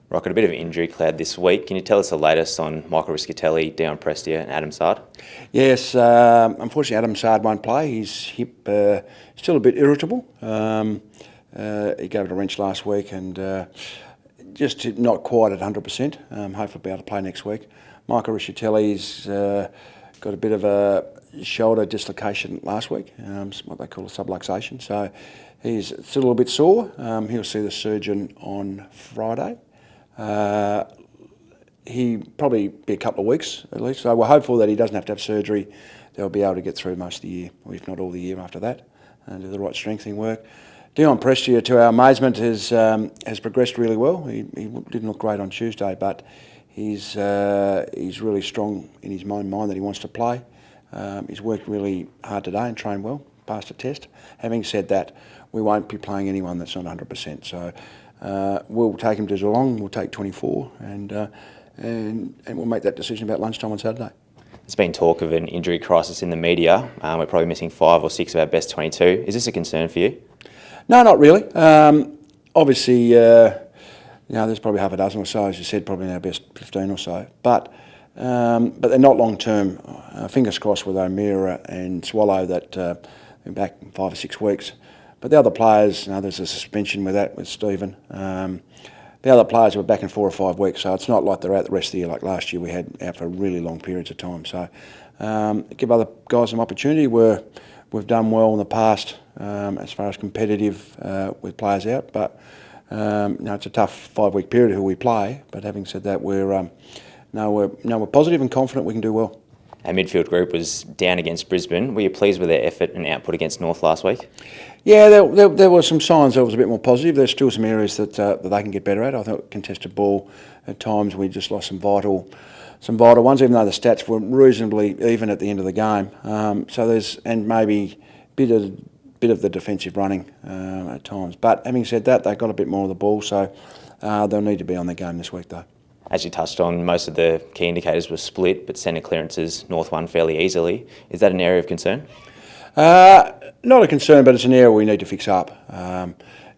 Rocket, a bit of an injury cloud this week. Can you tell us the latest on Michael Riscatelli, Dion Prestia and Adam Sard? Yes, unfortunately Adam Sard won't play. His hip still a bit irritable. He gave it a wrench last week and just not quite at 100%. Hopefully be able to play next week. Michael Riscatelli's got a bit of a shoulder dislocation last week, what they call a subluxation. So he's still a little bit sore. He'll see the surgeon on Friday. He probably be a couple of weeks at least. So we're hopeful that he doesn't have to have surgery. They'll be able to get through most of the year, or if not all the year after that, and do the right strengthening work. Dion Prestia, to our amazement, has progressed really well. He didn't look great on Tuesday, but he's really strong in his mind that he wants to play. He's worked really hard today and trained well, passed a test. Having said that, we won't be playing anyone that's not 100%. So we'll take him to Geelong. We'll take 24, and we'll make that decision about lunchtime on Saturday. There's been talk of an injury crisis in the media. We're probably missing 5 or 6 of our best 22. Is this a concern for you? No, not really. Obviously, there's probably half a dozen or so, as you said, probably in our best 15 or so. But they're not long term. Fingers crossed with O'Meara and Swallow that they're back in 5 or 6 weeks. But the other players, there's a suspension with Stephen. The other players were back in 4 or 5 weeks, so it's not like they're out the rest of the year like last year. We had out for really long periods of time. So give other guys some opportunity. We've done well in the past as far as competitive with players out, but it's a tough 5-week period who we play. But having said that, we're positive and confident we can do well. Our midfield group was down against Brisbane. Were you pleased with their effort and output against North last week? Yeah, there were some signs that was a bit more positive. There's still some areas that they can get better at. I thought contested ball at times we just lost some vital ones, even though the stats were reasonably even at the end of the game. So there's maybe a bit of the defensive running at times. But having said that, they got a bit more of the ball, so they'll need to be on their game this week though. As you touched on, most of the key indicators were split, but centre clearances, North won fairly easily. Is that an area of concern? Not a concern, but it's an area we need to fix up.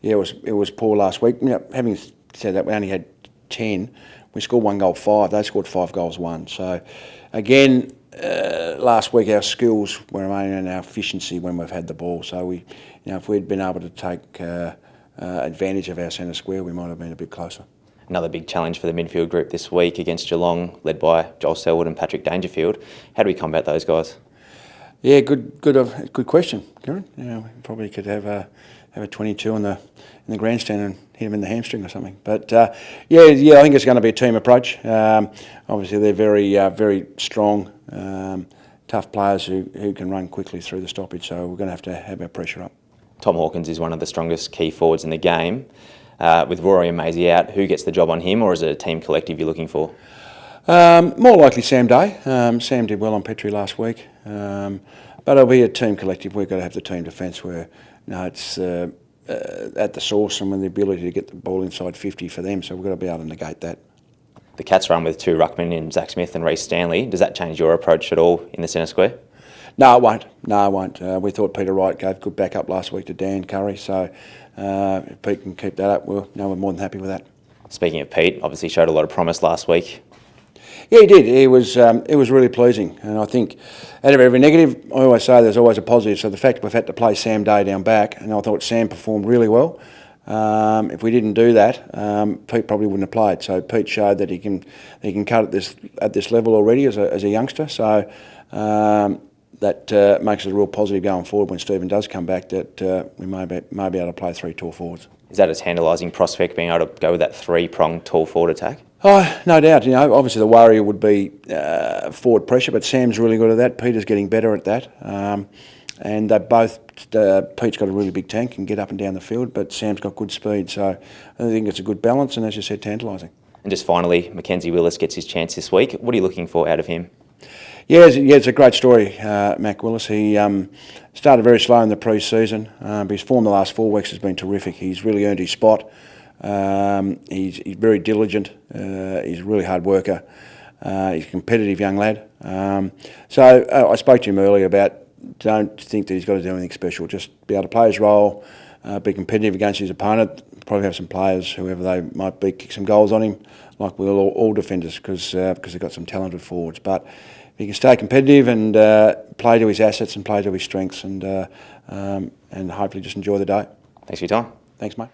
It was poor last week. Having said that, we only had 10. We scored 1 goal, 5. They scored 5 goals, 1. So, again, last week our skills were mainly in our efficiency when we've had the ball. So if we'd been able to take advantage of our centre square, we might have been a bit closer. Another big challenge for the midfield group this week against Geelong, led by Joel Selwood and Patrick Dangerfield. How do we combat those guys? Yeah, good question, Kieran. We probably could have a 22 in the grandstand and hit him in the hamstring or something. But I think it's going to be a team approach. Obviously, they're very strong, tough players who can run quickly through the stoppage. So we're going to have our pressure up. Tom Hawkins is one of the strongest key forwards in the game. With Rory and Maisie out, who gets the job on him, or is it a team collective you're looking for? More likely Sam Day. Sam did well on Petrie last week, but it'll be a team collective. We've got to have the team defence where it's at the source and with the ability to get the ball inside 50 for them, so we've got to be able to negate that. The Cats run with 2 ruckmen in Zach Smith and Reece Stanley. Does that change your approach at all in the centre square? No, it won't. We thought Peter Wright gave good backup last week to Dan Curry, so if Pete can keep that up, we're more than happy with that. Speaking of Pete, obviously showed a lot of promise last week. Yeah, he did. It was really pleasing, and I think out of every negative, I always say there's always a positive. So the fact we've had to play Sam Day down back, and I thought Sam performed really well. If we didn't do that, Pete probably wouldn't have played. So Pete showed that he can cut at this level already as a youngster. So that makes it a real positive going forward when Stephen does come back. That we may be able to play 3 tall forwards. Is that a tantalising prospect, being able to go with that 3-pronged tall forward attack? Oh, no doubt. Obviously the worry would be forward pressure, but Sam's really good at that. Peter's getting better at that. And they both, Pete's got a really big tank and get up and down the field, but Sam's got good speed. So I think it's a good balance, and as you said, tantalising. And just finally, Mackenzie Willis gets his chance this week. What are you looking for out of him? Yeah, it's a great story, Mac Willis. He started very slow in the pre-season, but his form the last 4 weeks has been terrific. He's really earned his spot. He's very diligent. He's a really hard worker. He's a competitive young lad. So I spoke to him earlier about don't think that he's got to do anything special. Just be able to play his role, be competitive against his opponent. Probably have some players, whoever they might be, kick some goals on him, like we'll all defenders, because they've got some talented forwards. But if he can stay competitive and play to his assets and play to his strengths, and hopefully just enjoy the day. Thanks for your time. Thanks, mate.